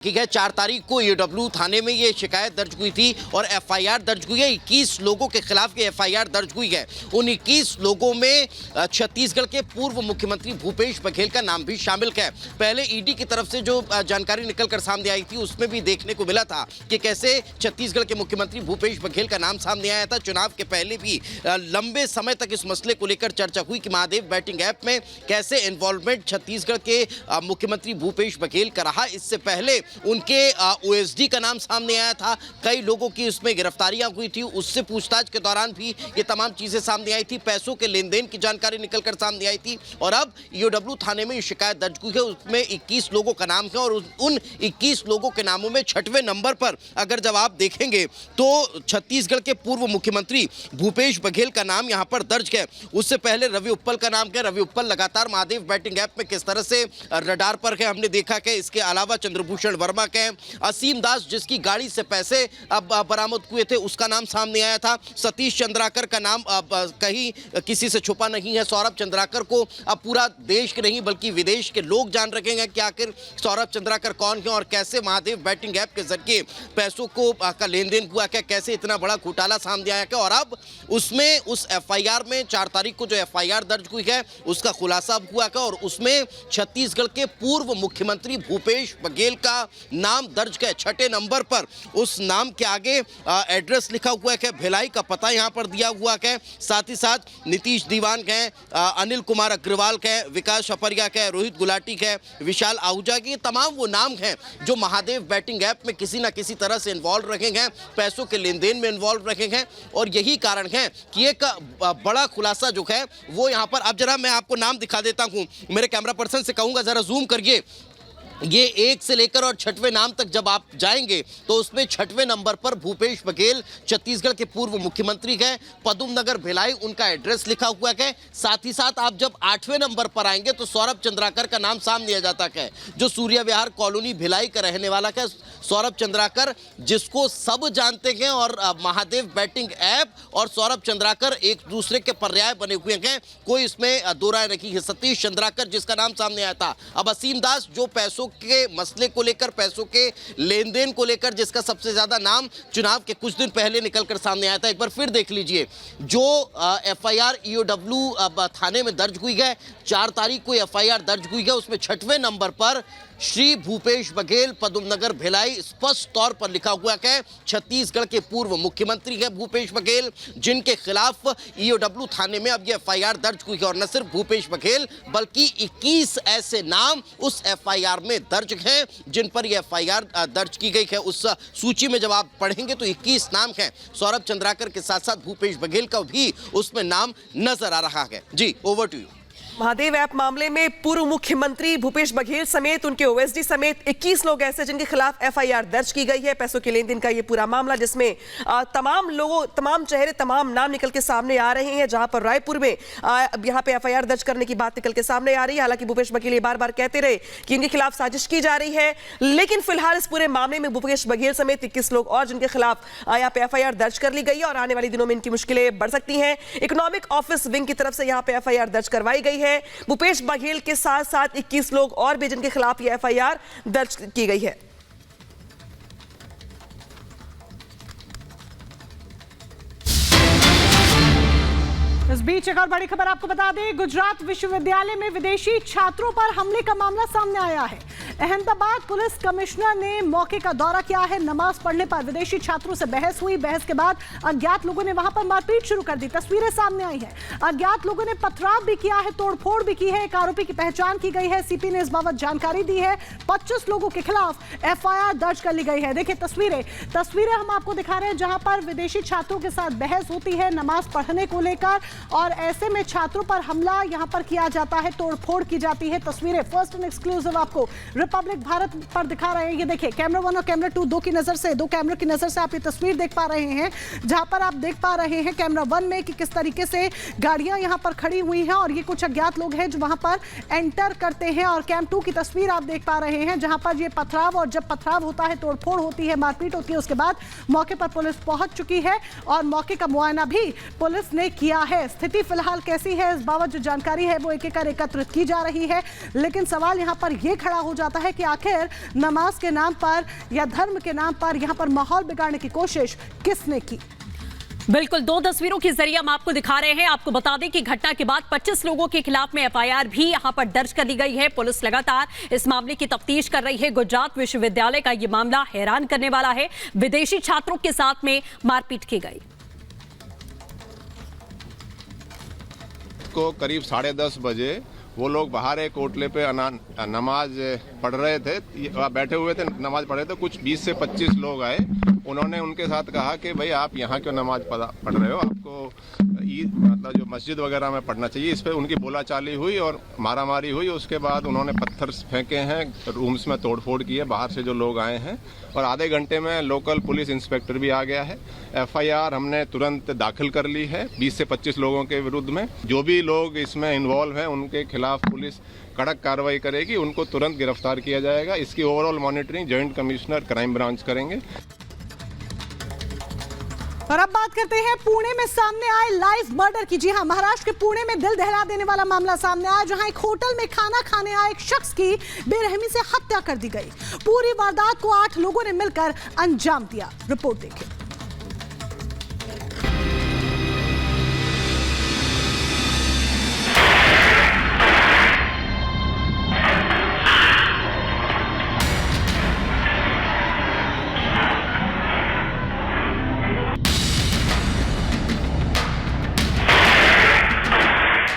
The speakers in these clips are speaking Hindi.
ठीक है, 4 तारीख को ईओडब्ल्यू थाने में ये शिकायत दर्ज हुई थी और एफआईआर दर्ज हुई है। 21 लोगों के खिलाफ ये एफआईआर दर्ज हुई है। उन 21 लोगों में छत्तीसगढ़ के पूर्व मुख्यमंत्री भूपेश बघेल का नाम भी शामिल है। पहले ईडी की तरफ से जो जानकारी निकलकर सामने आई थी उसमें भी देखने को मिला था कि कैसे छत्तीसगढ़ के मुख्यमंत्री भूपेश बघेल का नाम सामने आया था। चुनाव के पहले भी लंबे समय तक इस मसले को लेकर चर्चा हुई कि महादेव बैटिंग ऐप में कैसे इन्वॉल्वमेंट छत्तीसगढ़ के मुख्यमंत्री भूपेश बघेल का रहा। इससे पहले उनके ओएसडी का नाम सामने आया था। कई लोगों की उसमें गिरफ्तारियां हुई थी। उससे पूछताछ के दौरान भी ये तमाम चीजें सामने आई थी। पैसों के लेन देन की जानकारी निकलकर सामने आई थी और अब ईओडब्ल्यू थाने में शिकायत दर्ज हुई है। उसमें 21 लोगों का नाम है और उन 21 लोगों के नामों में 6वें नंबर पर अगर जब आप देखेंगे तो छत्तीसगढ़ के पूर्व मुख्यमंत्री भूपेश बघेल का नाम यहां पर दर्ज है। उससे पहले रवि उप्पल का नाम है। रवि उप्पल लगातार महादेव बैटिंग ऐप में किस तरह से रडार पर है हमने देखा कि इसके अलावा चंद्रभूषण वर्मा के, असीम दास जिसकी गाड़ी से पैसे बरामद हुए थे उसका नाम सामने आया था। सतीश चंद्राकर का नाम कहीं किसी से छुपा नहीं है। सौरभ चंद्राकर को अब पूरा देश के नहीं बल्कि विदेश के लोग जान रखेंगे कि आखिर सौरभ चंद्राकर कौन है और कैसे महादेव बैटिंग ऐप के जरिए पैसों को का लेन देन हुआ क्या, कैसे इतना बड़ा घोटाला सामने आया क्या। और अब उसमें उस एफआईआर में 4 तारीख को जो एफआईआर दर्ज हुई है उसका खुलासा हुआ क्या और उसमें छत्तीसगढ़ के पूर्व मुख्यमंत्री भूपेश बघेल का नाम दर्ज है 6ठे नंबर पर। उस नाम के आगे एड्रेस लिखा हुआ है, भिलाई का पता यहां पर दिया हुआ है। साथ ही साथ नीतीश दीवान के, अनिल कुमार अग्रवाल के, विकास अपरिया के, रोहित गुलाटी के, विशाल आहूजा के, तमाम वो नाम हैं जो महादेव बैटिंग ऐप में किसी ना किसी तरह से इन्वॉल्व रखे हैं, पैसों के लेन देन में इन्वॉल्व रखे हैं। और यही कारण है कि एक बड़ा खुलासा जो है वो यहां पर, अब जरा मैं आपको नाम दिखा देता हूं। मेरे कैमरा पर्सन से कहूंगा जरा जूम करिए। ये 1 से लेकर और 6वें नाम तक जब आप जाएंगे तो उसमें 6वें नंबर पर भूपेश बघेल छत्तीसगढ़ के पूर्व मुख्यमंत्री हैं। पदम नगर भिलाई उनका एड्रेस लिखा हुआ है। साथ ही साथ आप जब 8वें नंबर पर आएंगे तो सौरभ चंद्राकर का नाम सामने आ जाता है जो सूर्य विहार कॉलोनी भिलाई का रहने वाला है। सौरभ चंद्राकर जिसको सब जानते हैं और महादेव बैटिंग ऐप और सौरभ चंद्राकर एक दूसरे के पर्याय बने हुए हैं, कोई इसमें दो राय नहीं है। सतीश चंद्राकर जिसका नाम सामने आया था। अब असीम दास जो पैसों के मसले को लेकर, पैसों के लेन देन को लेकर जिसका सबसे ज्यादा नाम चुनाव के कुछ दिन पहले निकलकर सामने आया था। एक बार फिर देख लीजिए जो एफआईआर ईओडब्ल्यू थाने में दर्ज हुई है, 4 तारीख को एफआईआर दर्ज हुई है। उसमें 6वें नंबर पर श्री भूपेश बघेल पदम नगर भिलाई स्पष्ट तौर पर लिखा हुआ है। छत्तीसगढ़ के पूर्व मुख्यमंत्री है भूपेश बघेल जिनके खिलाफ ईओडब्ल्यू थाने में अब यह एफआईआर दर्ज हुई है। और न सिर्फ भूपेश बघेल बल्कि 21 ऐसे नाम उस एफआईआर में दर्ज हैं जिन पर यह एफआईआर दर्ज की गई है। उस सूची में जब आप पढ़ेंगे तो 21 नाम हैं। सौरभ चंद्राकर के साथ साथ भूपेश बघेल का भी उसमें नाम नजर आ रहा है। जी, over to you. Mahadev app मामले में पूर्व मुख्यमंत्री भूपेश बघेल समेत उनके ओएसडी समेत 21 लोग ऐसे जिनके खिलाफ एफआईआर दर्ज की गई है। पैसों के लेन देन का ये पूरा मामला जिसमें तमाम चेहरे, तमाम नाम निकल के सामने आ रहे हैं। जहां पर रायपुर में यहां पे एफआईआर दर्ज करने की बात निकल के सामने आ रही है। हालांकि भूपेश बघेल ये बार-बार कहते रहे कि इनके खिलाफ साजिश की जा रही है, लेकिन फिलहाल इस पूरे मामले में भूपेश बघेल समेत 21 लोग और जिनके खिलाफ यहाँ पे एफआईआर दर्ज कर ली गई है और आने वाले दिनों में इनकी मुश्किलें बढ़ सकती हैं। इकोनॉमिक ऑफिस विंग की तरफ से यहाँ पे एफआईआर दर्ज करवाई गई है। भूपेश बघेल के साथ साथ 21 लोग और भी जिनके खिलाफ यह एफआईआर दर्ज की गई है। इस बीच एक और बड़ी खबर आपको बता दें, गुजरात विश्वविद्यालय में विदेशी छात्रों पर हमले का मामला सामने आया है। अहमदाबाद पुलिस कमिश्नर ने मौके का दौरा किया है। नमाज पढ़ने पर विदेशी छात्रों से बहस हुई। बहस के बाद अज्ञात लोगों ने वहां पर मारपीट शुरू कर दी। तस्वीरें सामने आई हैं। अज्ञात लोगों ने पथराव भी किया है, तोड़फोड़ भी की है। एक आरोपी की पहचान की गई है। सीपी ने इस बाबत जानकारी दी है। 25 लोगों के खिलाफ एफआईआर दर्ज कर ली गई है। देखिए तस्वीरें हम आपको दिखा रहे हैं जहां पर विदेशी छात्रों के साथ बहस होती है नमाज पढ़ने को लेकर और ऐसे में छात्रों पर हमला यहां पर किया जाता है, तोड़फोड़ की जाती है। तस्वीरें फर्स्ट एंड एक्सक्लूसिव आपको रिपब्लिक भारत पर दिखा रहे हैं। ये देखिए कैमरा 1 और कैमरा 2 दो कैमरों की नजर से आप ये तस्वीर देख पा रहे हैं जहां पर आप देख पा रहे हैं कैमरा 1 में कि किस तरीके से गाड़ियां यहां पर खड़ी हुई हैं और ये कुछ अज्ञात लोग हैं जो वहां पर एंटर करते हैं। और कैम 2 की तस्वीर आप देख पा रहे हैं जहां पर ये पथराव, और जब पथराव होता है, तोड़फोड़ होती है, मारपीट होती है, उसके बाद मौके पर पुलिस पहुंच चुकी है और मौके का मुआयना भी पुलिस ने किया है। स्थिति फिलहाल कैसी है इस बाबत जो जानकारी है वो एक एक कर एकत्रित की जा रही है। लेकिन सवाल यहां पर यह खड़ा हो जाता जाता है कि आखिर नमाज के नाम पर या धर्म के नाम पर यहां पर माहौल बिगाड़ने की कोशिश किसने की। बिल्कुल, 2 तस्वीरों के जरिए हम आपको दिखा रहे हैं। आपको बता दें कि घटना के बाद 25 लोगों के खिलाफ में एफआईआर भी यहां पर दर्ज कर ली गई है। पुलिस लगातार इस मामले की तफ्तीश कर रही है। गुजरात विश्वविद्यालय का यह मामला हैरान करने वाला है। विदेशी छात्रों के साथ में मारपीट की गई। को करीब 10:30 बजे वो लोग बाहर एक कोटले पे नमाज पढ़ रहे थे, बैठे हुए थे, नमाज पढ़ रहे थे। कुछ 20 से 25 लोग आए। उन्होंने उनके साथ कहा कि भाई आप यहाँ क्यों नमाज पढ़ रहे हो, आपको ईद मतलब जो मस्जिद वगैरह में पढ़ना चाहिए। इस पर उनकी बोलाचाली हुई और मारामारी हुई। उसके बाद उन्होंने पत्थर फेंके हैं, रूम्स में तोड़फोड़ की है बाहर से जो लोग आए हैं, और आधे घंटे में लोकल पुलिस इंस्पेक्टर भी आ गया है। एफआईआर हमने तुरंत दाखिल कर ली है 20 से 25 लोगों के विरुद्ध में। जो भी लोग इसमें इन्वॉल्व हैं उनके खिलाफ पुलिस कड़क कार्रवाई करेगी, उनको तुरंत गिरफ्तार किया जाएगा। इसकी overall monitoring joint commissioner crime branch करेंगे। और अब बात करते हैं पुणे में सामने आए लाइव मर्डर की। जी हां, महाराष्ट्र के पुणे में दिल दहला देने वाला मामला सामने आया, जहां एक होटल में खाना खाने आए एक शख्स की बेरहमी से हत्या कर दी गई। पूरी वारदात को 8 लोगों ने मिलकर अंजाम दिया। रिपोर्ट देखिए।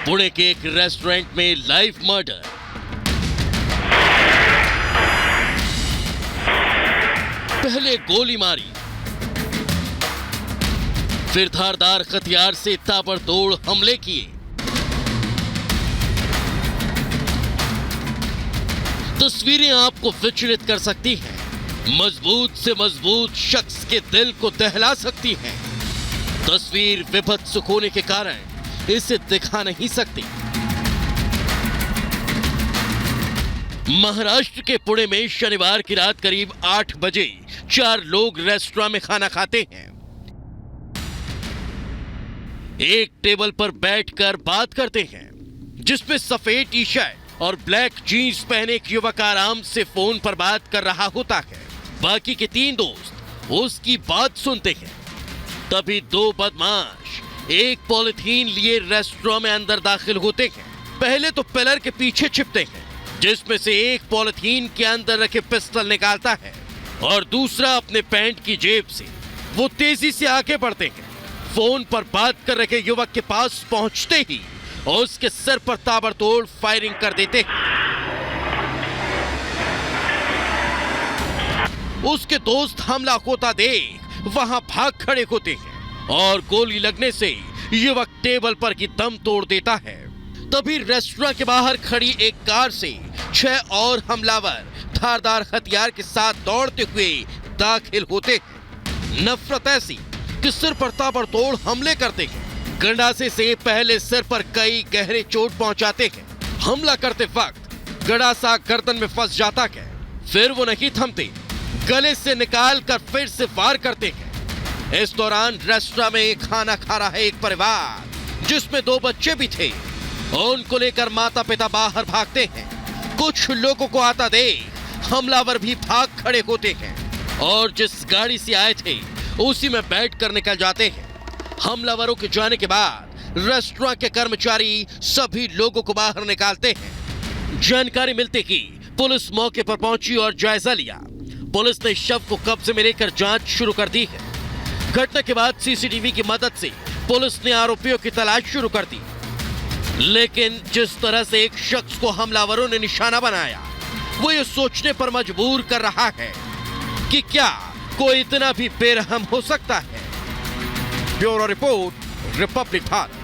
पुणे के एक रेस्टोरेंट में लाइव मर्डर। पहले गोली मारी, फिर धारदार हथियार से ताबड़तोड़ हमले किए। तस्वीरें आपको विचलित कर सकती हैं, मजबूत से मजबूत शख्स के दिल को दहला सकती हैं। तस्वीर विभत्स होने के कारण इसे दिखा नहीं सकती। महाराष्ट्र के पुणे में शनिवार की रात करीब 8 बजे 4 लोग रेस्टोरेंट में खाना खाते हैं। एक टेबल पर बैठकर बात करते हैं, जिसमें सफेद टी शर्ट और ब्लैक जीन्स पहने एक युवक आराम से फोन पर बात कर रहा होता है। बाकी के 3 दोस्त उसकी बात सुनते हैं। तभी 2 बदमाश एक पॉलिथीन लिए रेस्टोरेंट में अंदर दाखिल होते हैं। पहले तो पिलर के पीछे छिपते हैं, जिसमें से एक पॉलिथीन के अंदर रखे पिस्टल निकालता है और दूसरा अपने पैंट की जेब से। वो तेजी से आगे बढ़ते हैं। फोन पर बात कर रहे युवक के पास पहुंचते ही उसके सिर पर ताबड़तोड़ फायरिंग कर देते हैं। उसके दोस्त हमला होता देख वहां भाग खड़े होते हैं और गोली लगने से युवक टेबल पर की दम तोड़ देता है। तभी रेस्टोरेंट के बाहर खड़ी एक कार से 6 और हमलावर धारदार हथियार के साथ दौड़ते हुए दाखिल होते हैं। नफरत ऐसी कि सिर पर ताबड़तोड़ हमले करते हैं। गंडासे से पहले सिर पर कई गहरे चोट पहुंचाते हैं। हमला करते वक्त गंडासा गर्दन में फंस जाता है। फिर वो नहीं थमते, गले से निकाल कर फिर से वार करते हैं। इस दौरान रेस्टोरेंट में खाना खा रहा है एक परिवार, जिसमें 2 बच्चे भी थे। उनको लेकर माता पिता बाहर भागते हैं। कुछ लोगों को आता देख हमलावर भी भाग खड़े होते हैं और जिस गाड़ी से आए थे उसी में बैठ कर निकल जाते हैं। हमलावरों के जाने के बाद रेस्टोरेंट के कर्मचारी सभी लोगों को बाहर निकालते हैं। जानकारी मिलते ही पुलिस मौके पर पहुंची और जायजा लिया। पुलिस ने शव को कब्जे में लेकर जांच शुरू कर दी है। घटना के बाद सीसीटीवी की मदद से पुलिस ने आरोपियों की तलाश शुरू कर दी, लेकिन जिस तरह से एक शख्स को हमलावरों ने निशाना बनाया वो ये सोचने पर मजबूर कर रहा है कि क्या कोई इतना भी बेरहम हो सकता है। Bureau report, Republic Bharat.